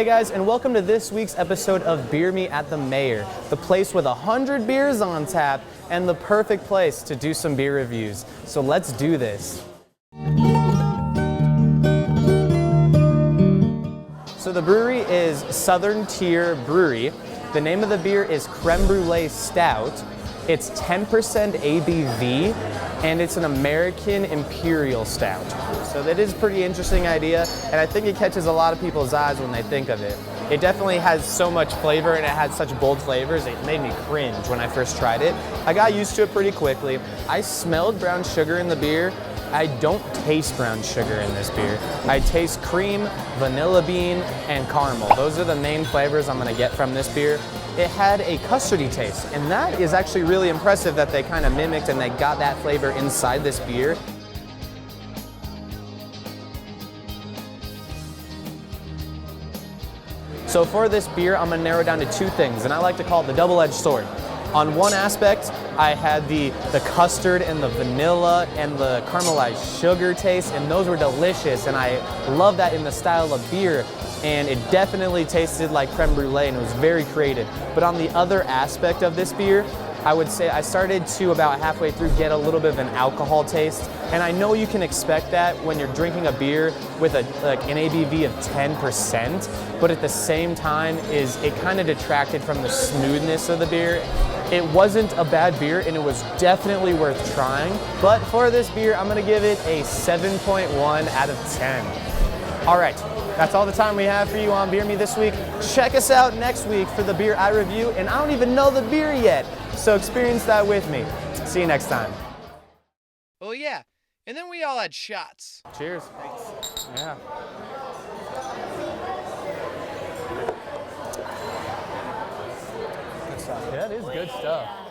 Hey guys, and welcome to this week's episode of Beer Me at the Mayor, the place with 100 beers on tap and the perfect place to do some beer reviews. So let's do this. So the brewery is Southern Tier Brewery. The name of the beer is Creme Brulee Stout. It's 10% ABV, and it's an American Imperial Stout. So that is a pretty interesting idea, and I think it catches a lot of people's eyes when they think of it. It definitely has so much flavor, and it has such bold flavors, it made me cringe when I first tried it. I got used to it pretty quickly. I smelled brown sugar in the beer. I don't taste brown sugar in this beer. I taste cream, vanilla bean, and caramel. Those are the main flavors I'm gonna get from this beer. It had a custardy taste, and that is actually really impressive that they kind of mimicked and they got that flavor inside this beer. So for this beer, I'm gonna narrow down to two things, and I like to call it the double-edged sword. On one aspect, I had the custard and the vanilla and the caramelized sugar taste, and those were delicious, and I love that in the style of beer, and it definitely tasted like creme brulee, and it was very creative. But on the other aspect of this beer, I would say I started to, about halfway through, get a little bit of an alcohol taste. And I know you can expect that when you're drinking a beer with an ABV of 10%, but at the same time it kind of detracted from the smoothness of the beer. It wasn't a bad beer, and it was definitely worth trying. But for this beer, I'm gonna give it a 7.1 out of 10. All right, that's all the time we have for you on Beer Me this week. Check us out next week for the beer I review, and I don't even know the beer yet. So experience that with me. See you next time. Oh yeah, and then we all had shots. Cheers. Thanks. Yeah. Good stuff. Yeah, it is good stuff.